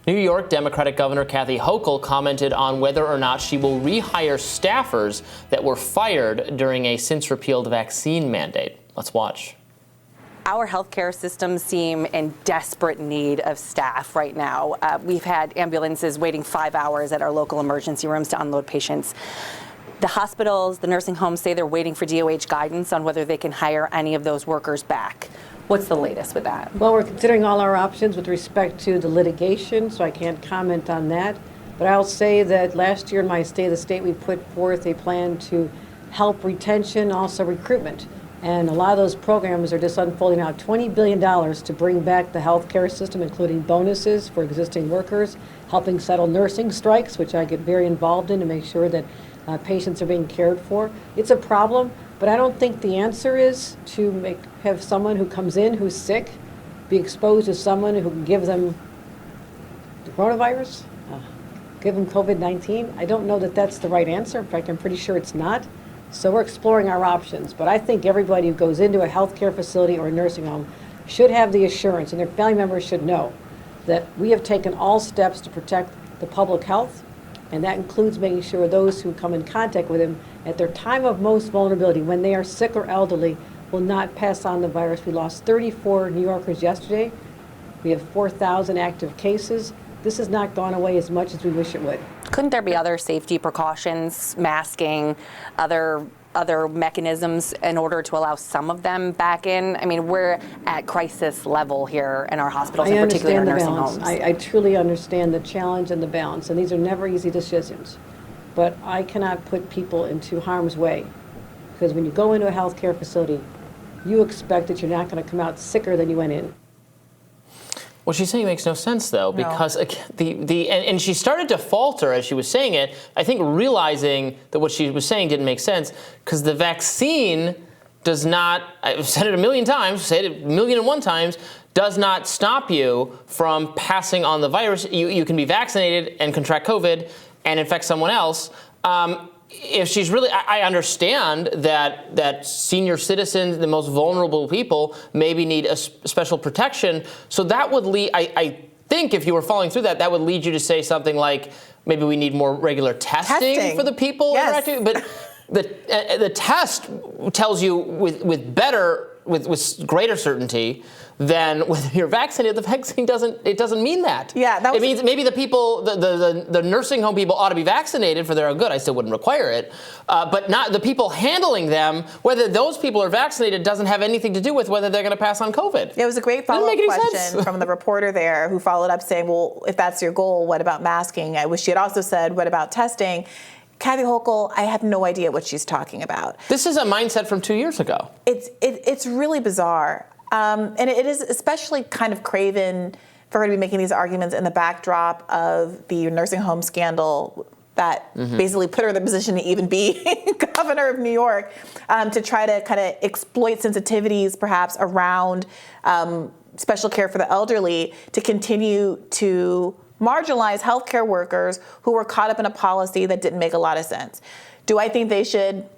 New York Democratic Governor Kathy Hochul commented on whether or not she will rehire staffers that were fired during a since-repealed vaccine mandate. Let's watch. Our healthcare systems seem in desperate need of staff right now. We've had ambulances waiting 5 hours at our local emergency rooms to unload patients. The hospitals, the nursing homes say they're waiting for DOH guidance on whether they can hire any of those workers back. What's the latest with that? Well, we're considering all our options with respect to the litigation, so I can't comment on that. But I'll say that last year in my State of the State, we put forth a plan to help retention, also recruitment. And a lot of those programs are just unfolding now. $20 billion to bring back the healthcare system, including bonuses for existing workers, helping settle nursing strikes, which I get very involved in to make sure that patients are being cared for. It's a problem, but I don't think the answer is to have someone who comes in who's sick be exposed to someone who can give them the coronavirus, give them COVID-19. I don't know that that's the right answer. In fact, I'm pretty sure it's not. So we're exploring our options. But I think everybody who goes into a healthcare facility or a nursing home should have the assurance, and their family members should know, that we have taken all steps to protect the public health, and that includes making sure those who come in contact with him at their time of most vulnerability, when they are sick or elderly, will not pass on the virus. We lost 34 New Yorkers yesterday. We have 4,000 active cases. This has not gone away as much as we wish it would. Couldn't there be other safety precautions, masking, other mechanisms in order to allow some of them back in? I mean, we're at crisis level here in our hospitals, in particular in nursing homes. I truly understand the challenge and the balance, and these are never easy decisions. But I cannot put people into harm's way, because when you go into a healthcare facility, you expect that you're not going to come out sicker than you went in. What she's saying makes no sense, though, because and she started to falter as she was saying it, I think realizing that what she was saying didn't make sense, because the vaccine does not, I've said it a million times, said it 1,000,001 times, does not stop you from passing on the virus. You can be vaccinated and contract COVID and infect someone else. If she's really, I understand that senior citizens, the most vulnerable people, maybe need a special protection. So that would lead, I think if you were following through that would lead you to say something like, maybe we need more regular testing. For the people. Yes. But the test tells you with greater certainty than whether you're vaccinated. The vaccine doesn't mean that. Yeah, it means maybe the people, the nursing home people ought to be vaccinated for their own good. I still wouldn't require it, but not the people handling them. Whether those people are vaccinated doesn't have anything to do with whether they're going to pass on COVID. It was a great follow-up question from the reporter there, who followed up saying, "Well, if that's your goal, what about masking?" I wish she had also said, "What about testing?" Kathy Hochul, I have no idea what she's talking about. This is a mindset from 2 years ago. It's really bizarre. And it is especially kind of craven for her to be making these arguments in the backdrop of the nursing home scandal that basically put her in the position to even be governor of New York, to try to kind of exploit sensitivities perhaps around special care for the elderly to continue to marginalize healthcare workers who were caught up in a policy that didn't make a lot of sense. Do I think they should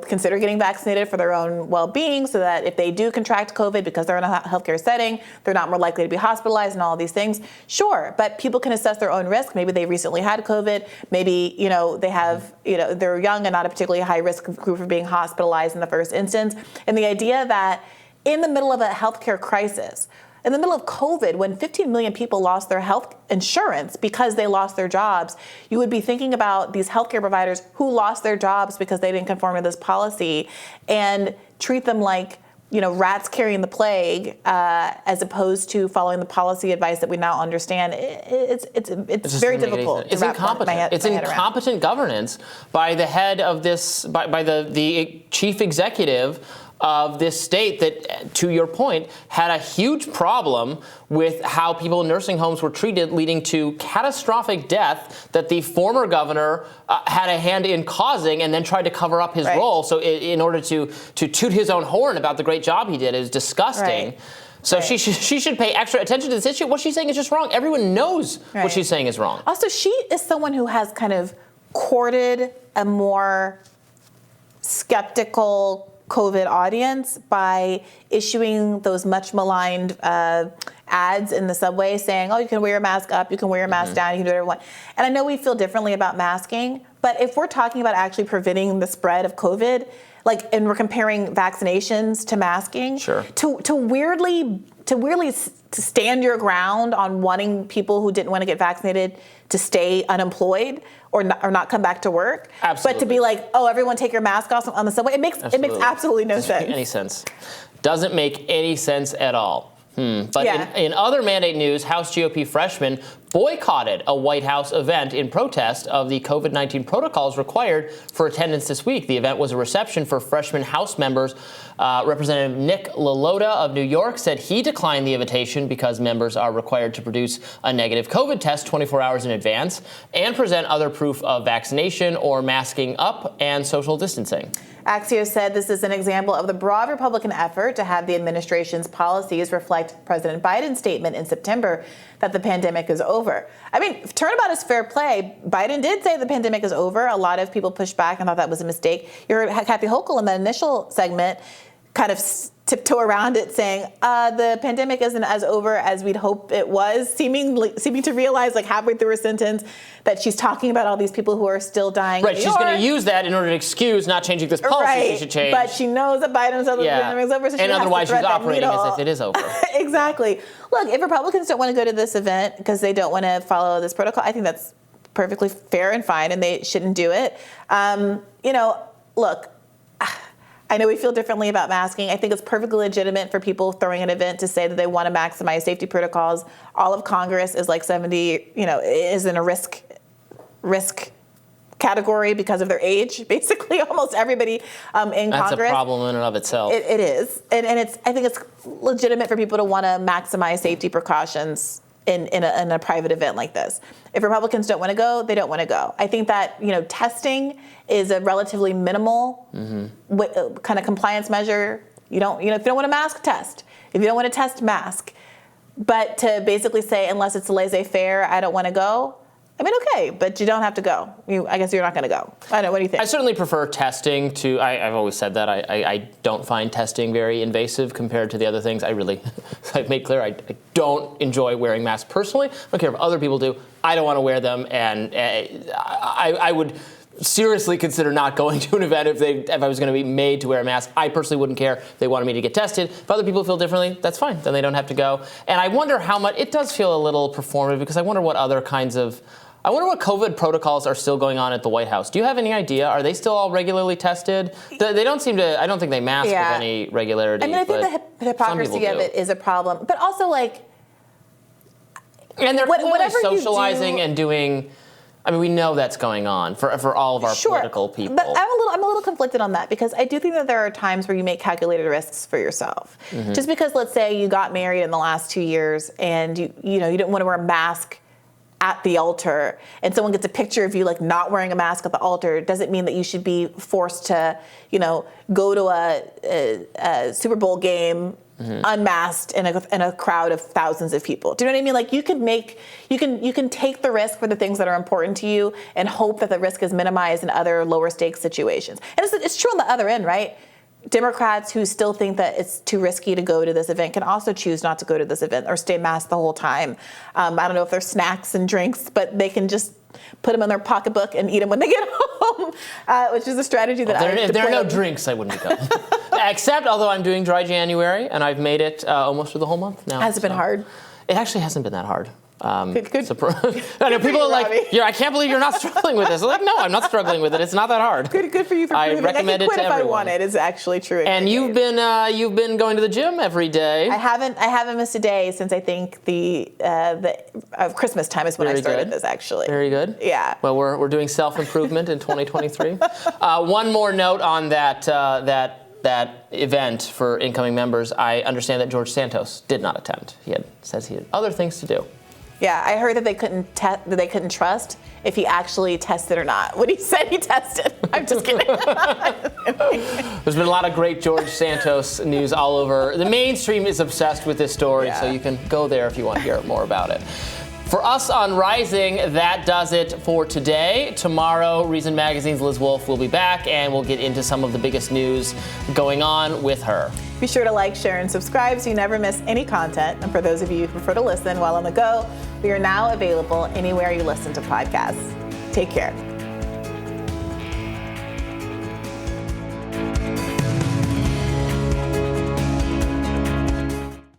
consider getting vaccinated for their own well-being so that if they do contract COVID because they're in a healthcare setting, they're not more likely to be hospitalized and all of these things? Sure, but people can assess their own risk. Maybe they recently had COVID. Maybe, they have, they're young and not a particularly high-risk group for being hospitalized in the first instance. And the idea that in the middle of a healthcare crisis, in the middle of COVID, when 15 million people lost their health insurance because they lost their jobs, you would be thinking about these healthcare providers who lost their jobs because they didn't conform to this policy and treat them like, rats carrying the plague, as opposed to following the policy advice that we now understand. It's very difficult. It's incompetent. It's incompetent governance by the head of this, by the chief executive of this state that, to your point, had a huge problem with how people in nursing homes were treated, leading to catastrophic death that the former governor had a hand in causing and then tried to cover up his role. So in order to toot his own horn about the great job he did, it was disgusting. So she should pay extra attention to this issue. What she's saying is just wrong. Everyone knows what she's saying is wrong. Also, she is someone who has kind of courted a more skeptical COVID audience by issuing those much maligned ads in the subway saying, oh, you can wear your mask up, you can wear your mask down, you can do whatever you want. And I know we feel differently about masking, but if we're talking about actually preventing the spread of COVID, and we're comparing vaccinations to masking, to weirdly stand your ground on wanting people who didn't want to get vaccinated to stay unemployed or not come back to work. Absolutely. But to be like, oh, everyone take your mask off on the subway, it makes absolutely no sense. Doesn't make any sense. Doesn't make any sense at all. But in other mandate news, House GOP freshmen boycotted a White House event in protest of the COVID-19 protocols required for attendance this week. The event was a reception for freshman House members. Representative Nick LaLota of New York said he declined the invitation because members are required to produce a negative COVID test 24 hours in advance and present other proof of vaccination or masking up and social distancing. Axios said this is an example of the broad Republican effort to have the administration's policies reflect President Biden's statement in September that the pandemic is over. I mean, turnabout is fair play. Biden did say the pandemic is over. A lot of people pushed back and thought that was a mistake. You heard Kathy Hochul in the initial segment kind of tiptoe around it, saying the pandemic isn't as over as we'd hope it was, seeming to realize halfway through her sentence that she's talking about all these people who are still dying. Right, she's going to use that in order to excuse not changing this policy she should change. But she knows that Biden's the pandemic is over, so and otherwise she's operating as if it is over. Exactly. Look, if Republicans don't want to go to this event because they don't want to follow this protocol, I think that's perfectly fair and fine, and they shouldn't do it. Look, I know we feel differently about masking. I think it's perfectly legitimate for people throwing an event to say that they want to maximize safety protocols. All of Congress is 70, is in a risk category because of their age. Basically, almost everybody in Congress. That's a problem in and of itself. It is, and I think it's legitimate for people to want to maximize safety precautions in a private event like this. If Republicans don't want to go, they don't want to go. I think that testing is a relatively minimal kind of compliance measure. If you don't want to mask, test. If you don't want to test, mask. But to basically say, unless it's laissez-faire, I don't want to go. I mean, okay, but you don't have to go. I guess you're not going to go. I don't know. What do you think? I certainly prefer testing to. I've always said that. I don't find testing very invasive compared to the other things. I've made clear I don't enjoy wearing masks personally. I don't care if other people do. I don't want to wear them, and I would seriously consider not going to an event if I was going to be made to wear a mask. I personally wouldn't care if they wanted me to get tested. If other people feel differently, that's fine. Then they don't have to go. And I wonder how much it does feel a little performative because I wonder what other kinds of. I wonder what COVID protocols are still going on at the White House. Do you have any idea? Are they still all regularly tested? They don't seem to. I don't think they mask with any regularity. I mean, I think the hypocrisy of it is a problem, but also and they're clearly socializing and doing. I mean, we know that's going on for all of our political people. But I'm a little conflicted on that because I do think that there are times where you make calculated risks for yourself. Mm-hmm. Just because, let's say, you got married in the last 2 years and you didn't want to wear a mask at the altar, and someone gets a picture of you not wearing a mask at the altar, doesn't mean that you should be forced to, go to a Super Bowl game unmasked in a crowd of thousands of people. Do you know what I mean? You can take the risk for the things that are important to you and hope that the risk is minimized in other lower stakes situations. And it's true on the other end, right? Democrats who still think that it's too risky to go to this event can also choose not to go to this event or stay masked the whole time. I don't know if there's snacks and drinks, but they can just put them in their pocketbook and eat them when they get home, which is a strategy that if there are no drinks, I wouldn't go. Except, although I'm doing dry January, and I've made it almost for the whole month now. Has it been hard? It actually hasn't been that hard. Good. I know people are like, I can't believe you're not struggling with this. I'm like, no, I'm not struggling with it. It's not that hard. Good for you for I proving. recommend it to everyone. I quit if I want it. It's actually true. And you've been going to the gym every day. I haven't missed a day since I think the Christmas time is when I started this actually. Very good. Yeah. Well, we're doing self-improvement in 2023. One more note on that event for incoming members. I understand that George Santos did not attend. Says he had other things to do. Yeah, I heard that they couldn't trust if he actually tested or not. When he said he tested, I'm just kidding. There's been a lot of great George Santos news all over. The mainstream is obsessed with this story, so you can go there if you want to hear more about it. For us on Rising, that does it for today. Tomorrow, Reason Magazine's Liz Wolfe will be back, and we'll get into some of the biggest news going on with her. Be sure to like, share, and subscribe so you never miss any content. And for those of you who prefer to listen while on the go, we are now available anywhere you listen to podcasts. Take care.